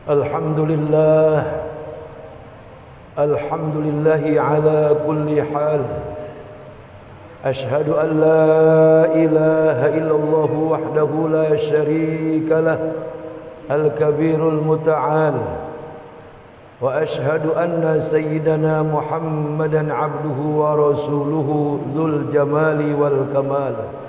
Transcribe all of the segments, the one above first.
Alhamdulillah, alhamdulillahi ala kulli hal. Ashhadu an la ilaha illallah wahdahu la syarika lah, al-kabirul muta'al. Wa ashhadu anna sayyidana Muhammadan abduhu wa rasuluhu dzul jamali wal kamal.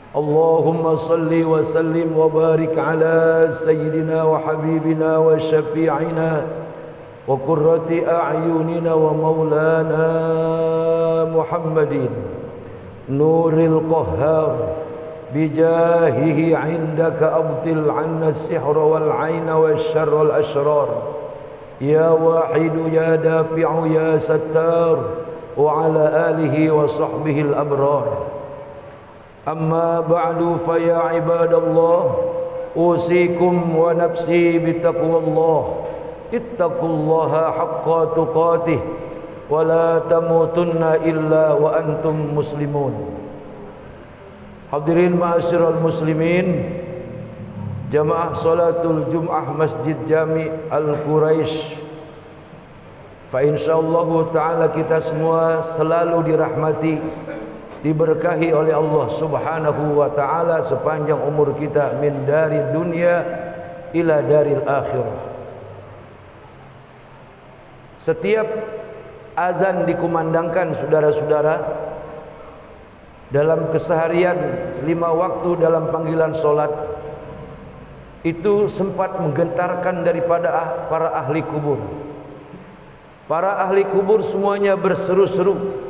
Allahumma salli wa sallim wa barik ala sayyidina wa habibina wa syafi'ina wa qurrati a'yunina wa maulana Muhammadin nuril qahhar bijahihi indaka abtil anna sihra wal aina wa syarra wal ashrar ya wahidu ya dafi'u ya sattar wa ala alihi wa sahbihi al abrar. Amma ba'du fa ya ibadallah, usikum wa nafsi bitaqwallah. Ittaqullaha haqqa tuqatih wa la tamutunna illa wa antum muslimun. Hadirin ma'asyiral muslimin, jamaah salatul Jum'ah Masjid Jami Al-Quraisy. Fa insyaallah taala kita semua selalu dirahmati, diberkahi oleh Allah Subhanahu wa taala sepanjang umur kita, min dari dunia ila daril akhirah. Setiap azan dikumandangkan, saudara-saudara, dalam keseharian 5 waktu dalam panggilan solat, itu sempat menggentarkan daripada para ahli kubur. Para ahli kubur semuanya berseru-seru,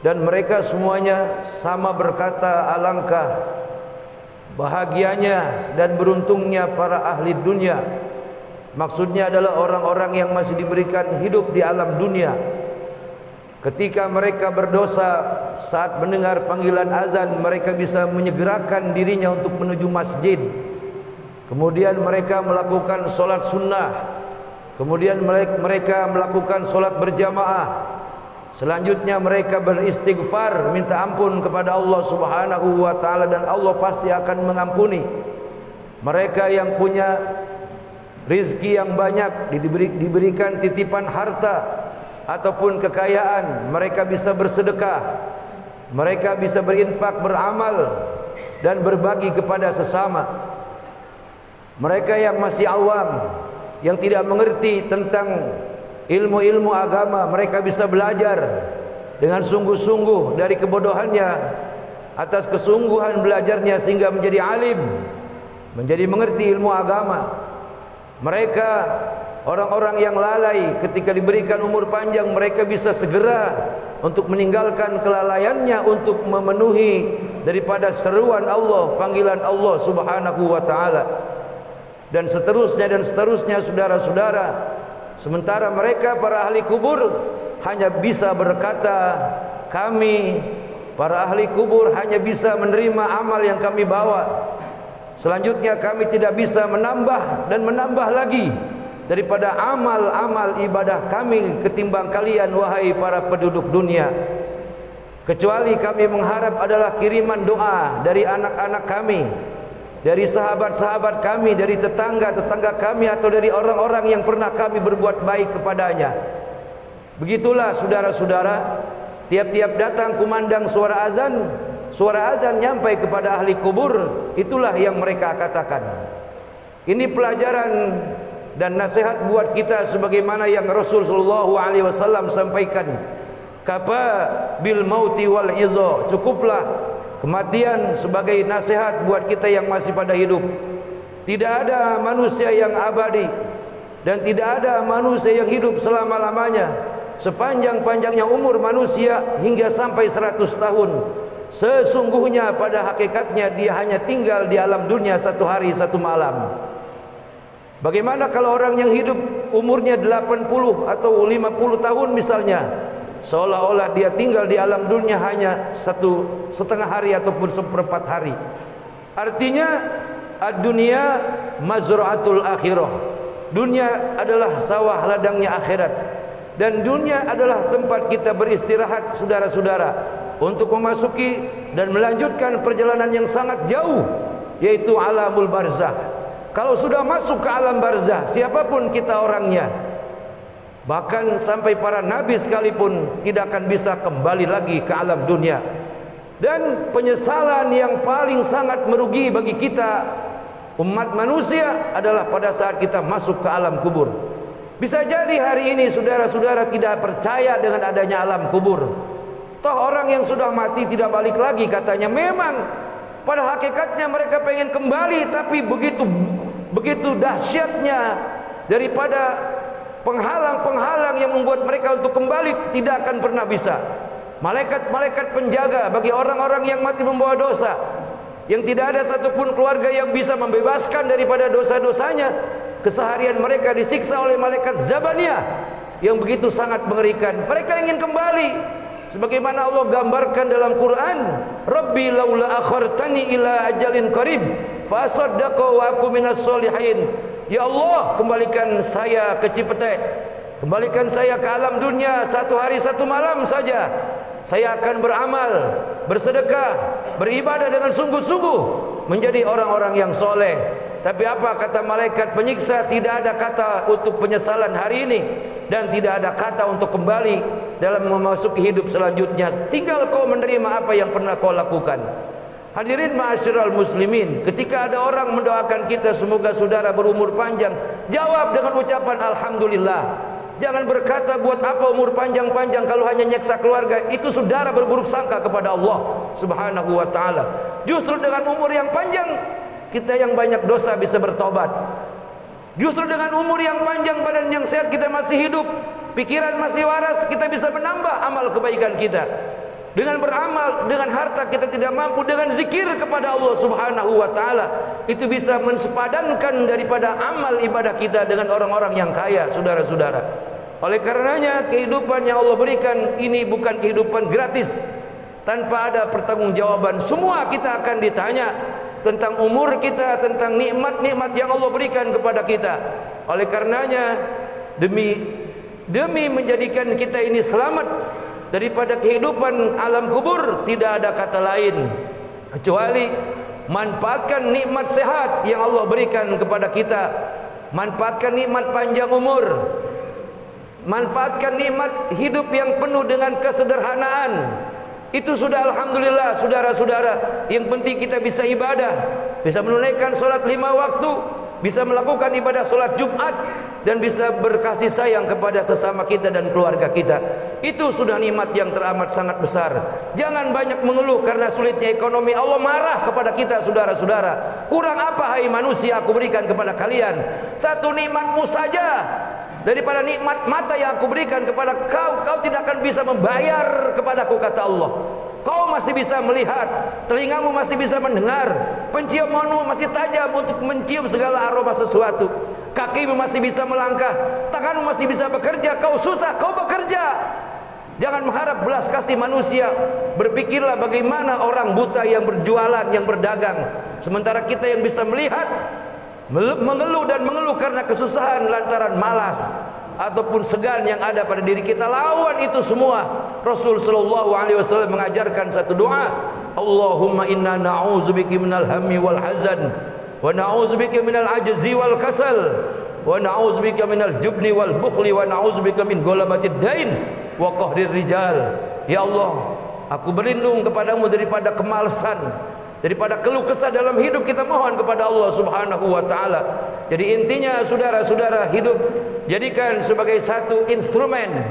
dan mereka semuanya sama berkata, alangkah bahagianya dan beruntungnya para ahli dunia. Maksudnya adalah orang-orang yang masih diberikan hidup di alam dunia. Ketika mereka berdosa, saat mendengar panggilan azan, mereka bisa menyegerakan dirinya untuk menuju masjid. Kemudian mereka melakukan solat sunnah. Kemudian mereka melakukan solat berjamaah. Selanjutnya mereka beristighfar, minta ampun kepada Allah Subhanahu wa taala, dan Allah pasti akan mengampuni. Mereka yang punya rizki yang banyak, diberikan titipan harta ataupun kekayaan, mereka bisa bersedekah, mereka bisa berinfak, beramal dan berbagi kepada sesama. Mereka yang masih awam, yang tidak mengerti tentang ilmu-ilmu agama, mereka bisa belajar dengan sungguh-sungguh dari kebodohannya atas kesungguhan belajarnya sehingga menjadi alim, menjadi mengerti ilmu agama. Mereka orang-orang yang lalai, ketika diberikan umur panjang, mereka bisa segera untuk meninggalkan kelalaiannya untuk memenuhi daripada seruan Allah, panggilan Allah Subhanahu wa taala, dan seterusnya, saudara-saudara. Sementara mereka para ahli kubur hanya bisa berkata, kami para ahli kubur hanya bisa menerima amal yang kami bawa. Selanjutnya kami tidak bisa menambah dan menambah lagi daripada amal-amal ibadah kami ketimbang kalian, wahai para penduduk dunia. Kecuali kami mengharap adalah kiriman doa dari anak-anak kami, dari sahabat-sahabat kami, dari tetangga-tetangga kami, atau dari orang-orang yang pernah kami berbuat baik kepadanya. Begitulah saudara-saudara, tiap-tiap datang kumandang suara azan nyampai kepada ahli kubur, itulah yang mereka katakan. Ini pelajaran dan nasihat buat kita, sebagaimana yang Rasul sallallahu alaihi wasallam sampaikan, kafa bil mauti wal iza, cukuplah kematian sebagai nasihat buat kita yang masih pada hidup. Tidak ada manusia yang abadi, dan tidak ada manusia yang hidup selama-lamanya. Sepanjang-panjangnya umur manusia hingga sampai 100 tahun, sesungguhnya pada hakikatnya dia hanya tinggal di alam dunia 1 hari 1 malam. Bagaimana kalau orang yang hidup umurnya 80 atau 50 tahun misalnya, seolah-olah dia tinggal di alam dunia hanya 1,5 hari ataupun 1/4 hari. Artinya ad-dunya mazra'atul akhirah. Dunia adalah sawah ladangnya akhirat, dan dunia adalah tempat kita beristirahat, saudara-saudara, untuk memasuki dan melanjutkan perjalanan yang sangat jauh, yaitu alamul barzakh. Kalau sudah masuk ke alam barzah, siapapun kita orangnya, bahkan sampai para nabi sekalipun tidak akan bisa kembali lagi ke alam dunia. Dan penyesalan yang paling sangat merugi bagi kita umat manusia adalah pada saat kita masuk ke alam kubur. Bisa jadi hari ini saudara-saudara tidak percaya dengan adanya alam kubur. Toh orang yang sudah mati tidak balik lagi katanya. Memang pada hakikatnya mereka pengen kembali, tapi begitu dahsyatnya daripada penghalang-penghalang yang membuat mereka untuk kembali tidak akan pernah bisa. Malaikat-malaikat penjaga bagi orang-orang yang mati membawa dosa, yang tidak ada satupun keluarga yang bisa membebaskan daripada dosa-dosanya. Keseharian mereka disiksa oleh malaikat Zabaniyah yang begitu sangat mengerikan. Mereka ingin kembali, sebagaimana Allah gambarkan dalam Quran, Rabbi laula akhartani ila ajalin qarib fa asaddaqa wa aku minas solihin. Ya Allah, kembalikan saya ke Cipete, kembalikan saya ke alam dunia 1 hari 1 malam saja. Saya akan beramal, bersedekah, beribadah dengan sungguh-sungguh, menjadi orang-orang yang soleh. Tapi apa kata malaikat penyiksa? Tidak ada kata untuk penyesalan hari ini, dan tidak ada kata untuk kembali dalam memasuki hidup selanjutnya. Tinggal kau menerima apa yang pernah kau lakukan. Hadirin ma'asyiral muslimin, ketika ada orang mendoakan kita semoga saudara berumur panjang, jawab dengan ucapan alhamdulillah. Jangan berkata buat apa umur panjang-panjang kalau hanya nyeksa keluarga. Itu saudara berburuk sangka kepada Allah Subhanahu wa ta'ala. Justru dengan umur yang panjang, kita yang banyak dosa bisa bertobat. Justru dengan umur yang panjang, badan yang sehat, kita masih hidup, pikiran masih waras, kita bisa menambah amal kebaikan kita. Dengan beramal, dengan harta kita tidak mampu, dengan zikir kepada Allah Subhanahu wa ta'ala, itu bisa mensepadankan daripada amal ibadah kita dengan orang-orang yang kaya, saudara-saudara. Oleh karenanya kehidupan yang Allah berikan ini bukan kehidupan gratis, tanpa ada pertanggungjawaban. Semua kita akan ditanya tentang umur kita, tentang nikmat-nikmat yang Allah berikan kepada kita. Oleh karenanya demi menjadikan kita ini selamat daripada kehidupan alam kubur, tidak ada kata lain kecuali manfaatkan nikmat sehat yang Allah berikan kepada kita, manfaatkan nikmat panjang umur, manfaatkan nikmat hidup yang penuh dengan kesederhanaan. Itu sudah alhamdulillah saudara-saudara. Yang penting kita bisa ibadah, bisa menunaikan sholat 5 waktu, bisa melakukan ibadah sholat Jumat, dan bisa berkasih sayang kepada sesama kita dan keluarga kita. Itu sudah nikmat yang teramat sangat besar. Jangan banyak mengeluh karena sulitnya ekonomi. Allah marah kepada kita saudara-saudara. Kurang apa hai manusia aku berikan kepada kalian? Satu nikmatmu saja daripada nikmat mata yang aku berikan kepada kau, kau tidak akan bisa membayar kepadaku, kata Allah. Kau masih bisa melihat, telingamu masih bisa mendengar, penciumanmu masih tajam untuk mencium segala aroma sesuatu, kakimu masih bisa melangkah, tanganmu masih bisa bekerja. Kau susah, kau bekerja. Jangan mengharap belas kasih manusia. Berpikirlah bagaimana orang buta yang berjualan, yang berdagang, sementara kita yang bisa melihat mengeluh dan mengeluh karena kesusahan lantaran malas ataupun segan yang ada pada diri kita. Lawan itu semua. Rasul sallallahu alaihi wasallam mengajarkan satu doa, Allahumma inna na'udzubika minal hammi wal hazan, wa na'udzubika minal ajzi wal kasal, wa na'udzubika minal jubni wal bukhli, wa na'udzubika min ghalabatid dain wa qahrir rijal. Ya Allah, aku berlindung kepadamu daripada kemalasan, daripada keluh kesah dalam hidup. Kita mohon kepada Allah Subhanahu wa ta'ala. Jadi intinya saudara-saudara, hidup jadikan sebagai satu instrumen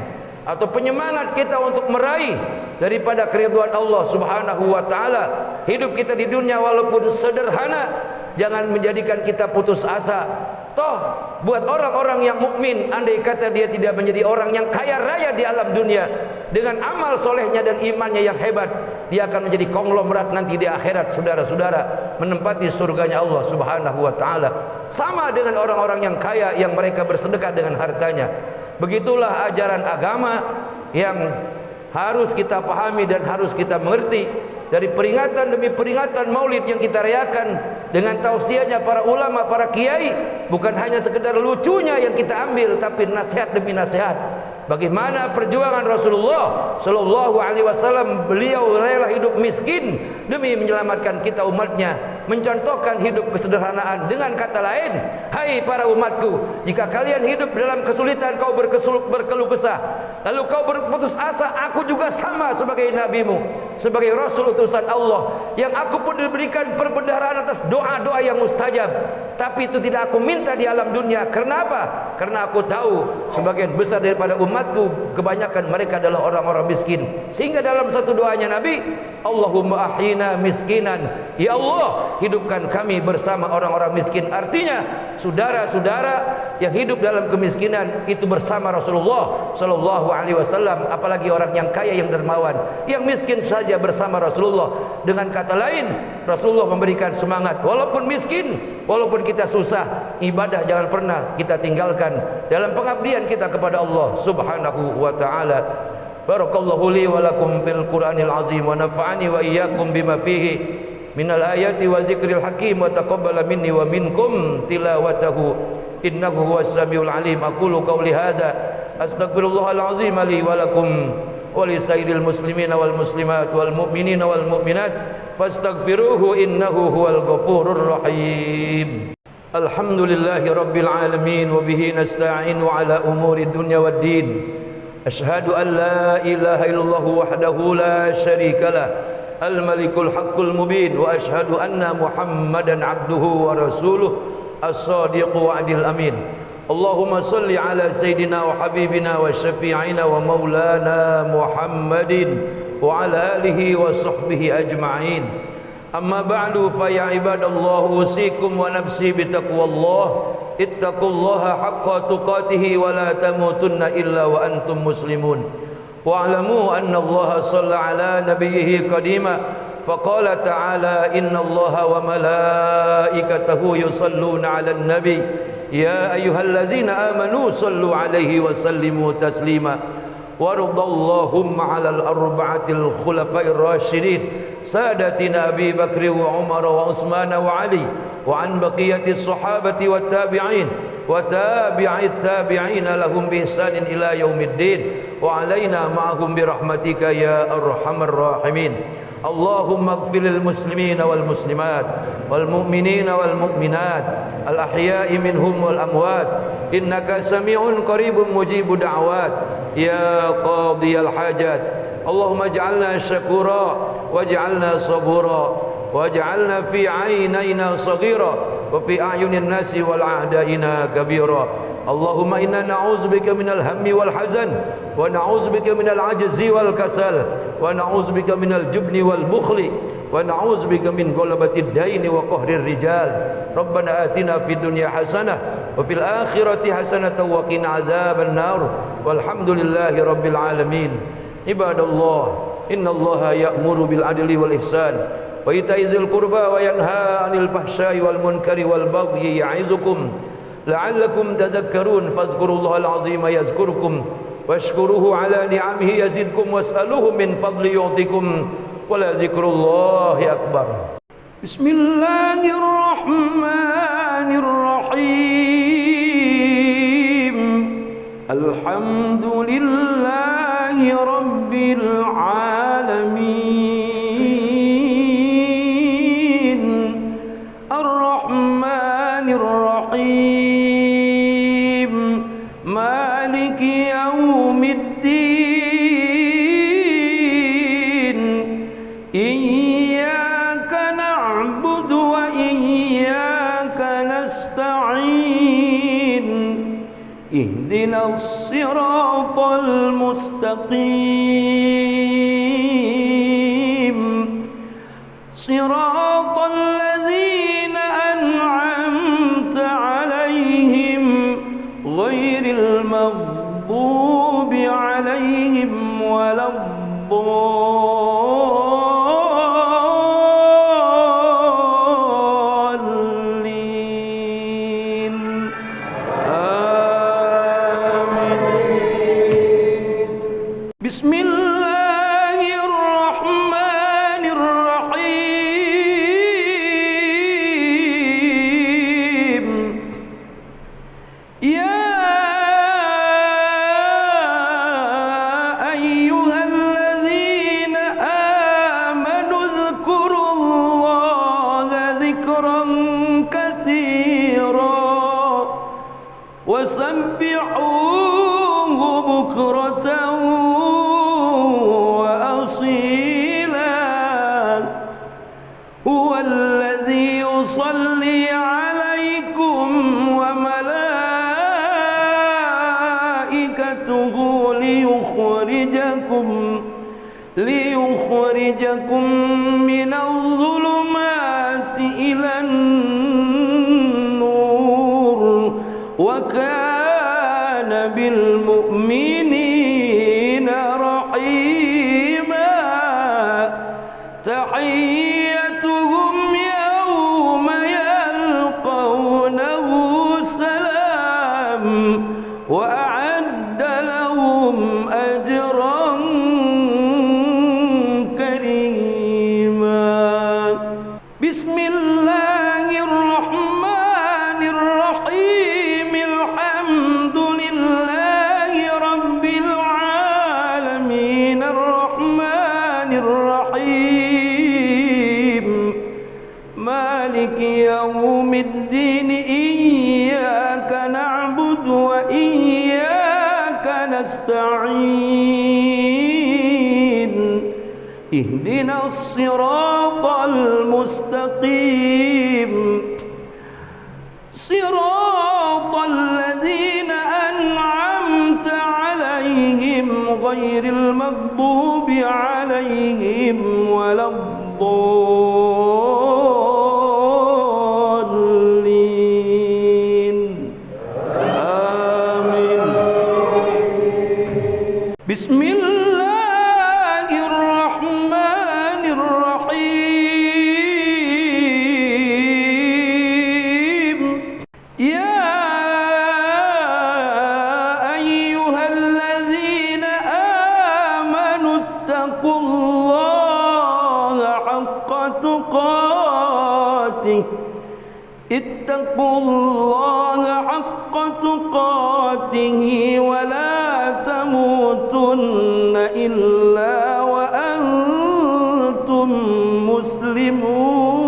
atau penyemangat kita untuk meraih daripada keridhaan Allah Subhanahu wa ta'ala. Hidup kita di dunia walaupun sederhana, jangan menjadikan kita putus asa. Toh buat orang-orang yang mukmin, andai kata dia tidak menjadi orang yang kaya raya di alam dunia, dengan amal solehnya dan imannya yang hebat, dia akan menjadi konglomerat nanti di akhirat, saudara-saudara, menempati surganya Allah Subhanahu wa ta'ala. Sama dengan orang-orang yang kaya, yang mereka bersedekah dengan hartanya. Begitulah ajaran agama yang harus kita pahami dan harus kita mengerti. Dari peringatan demi peringatan maulid yang kita rayakan dengan tausiahnya para ulama, para kiai, bukan hanya sekedar lucunya yang kita ambil, tapi nasihat demi nasihat. Bagaimana perjuangan Rasulullah Sallallahu Alaihi Wasallam, beliau rela hidup miskin demi menyelamatkan kita umatnya. mencontohkan hidup kesederhanaan. Dengan kata lain, hai para umatku, jika kalian hidup dalam kesulitan, kau berkeluh kesah, lalu kau berputus asa, aku juga sama sebagai nabimu, sebagai rasul utusan Allah, yang aku pun diberikan perbendaharaan atas doa-doa yang mustajab. Tapi itu tidak aku minta di alam dunia. Kenapa? Karena aku tahu sebagian besar daripada umatku, kebanyakan mereka adalah orang-orang miskin. Sehingga dalam satu doanya Nabi, Allahumma ahyina miskinan, ya Allah, hidupkan kami bersama orang-orang miskin. Artinya saudara-saudara yang hidup dalam kemiskinan itu bersama Rasulullah sallallahu alaihi wasallam, apalagi orang yang kaya yang dermawan, yang miskin saja bersama Rasulullah. Dengan kata lain, Rasulullah memberikan semangat, walaupun miskin, walaupun kita susah, ibadah jangan pernah kita tinggalkan dalam pengabdian kita kepada Allah subhanahu wa ta'ala. Barakallahu li wa lakum fil Qur'anil azim wa nafa'ani wa iyyakum bima fihi minal ayati wa zikril hakim wa taqabbala minni wa minkum tilawatahu innahu huwas samiul alim. Aqulu qawli hadza astaghfirullahal azim li wa lakum wa li sayyidil muslimina wal muslimat wal mu'minina wal mu'minat fastaghfiruhu innahu huwal ghafurur rahim. Alhamdulillahi rabbil alamin wa bihi nasta'inu ala umuri dunya waddin. أشهد أن لا إله إلا الله وحده لا شريك له الملك الحق المبين وأشهد أن محمدا عبده ورسوله الصادق وعد الأمين اللهم صل على سيدنا وحبيبنا وشفيعنا ومولانا محمد وعلى آله وصحبه أجمعين أما بعد فيا عباد الله أوصيكم ونفسي بتقوى الله اتقوا الله حق تقاته ولا تموتن إلا وأنتم مسلمون واعلموا أن الله صلى على نبيه قديما فقال تعالى إن الله وملائكته يصلون على النبي يا أيها الذين آمنوا صلوا عليه وسلموا تسليما وارض اللهم على الأربعة الخلفاء الراشدين سادتنا أبي بكر وعمر وعثمان وعلي وعن بقية الصحابة والتابعين وتابع التابعين لهم بإحسان إلى يوم الدين وعلينا معهم برحمتك يا أرحم الراحمين اللهم اغفر للمسلمين والمسلمات والمؤمنين والمؤمنات الأحياء منهم والأموات إنك سميع قريب مجيب دعوات يا قاضي الحاجات اللهم اجعلنا شكورا واجعلنا صبورا واجعلنا في عينينا صغيرا وفي أعين الناس والأعدائنا كبيرا اللهم إنا نعوذ بك من الهم والحزن ونعوذ بك من العجز والكسل ونعوذ بك من الجبن والبخل ونعوذ بك من غلبة الدين وقهر الرجال ربنا آتنا في الدنيا حسنة وفي الآخرة حسنة وقنا عذاب النار والحمد لله رب العالمين عباد الله إن الله يأمر بالعدل والإحسان وإيتاء ذي القربى وينهى عن الفحشاء والمنكر والبغي يعظكم لعلكم تذكرون فاذكروا الله العظيم يذكركم واشكروه على نعمه يزدكم واسألوه من فضل يعطكم ولذكر الله أكبر. بسم الله الرحمن الرحيم الحمد لله رب العالمين الرحمن الرحيم مالك يوم الدين إياك نعبد وإياك نستعين اهدنا الصراط المستقيم صراط الذين أنعمت عليهم غير المغضوب عليهم ولا الضالين آمين. بسم الله الرحمن الرحيم يا أيها الذين آمنوا اذكروا الله ذكرا وسبحوه بكرة وأصيلا هو الذي يصلي عليكم وملائكته ليخرجكم من الظلمات إلى النور وكان بالمؤمنين رحيما تحيتهم يوم يلقونه سلام وأعد لهم أجرا كريما بسم الله الرحمن الرحيم الحمد لله رب العالمين الرحمن الرحيم مالك يوم الدين إياك نعبد وإياك نستعين اهدنا الصراط المستقيم صراط الذين أنعمت عليهم غير المغضوب عليهم ولا الضالين آمين بسم الله الرحمن الرحيم يا أيها الذين آمنوا اتقوا الله حق تقاته ولا تموتن إلا وأنتم مسلمون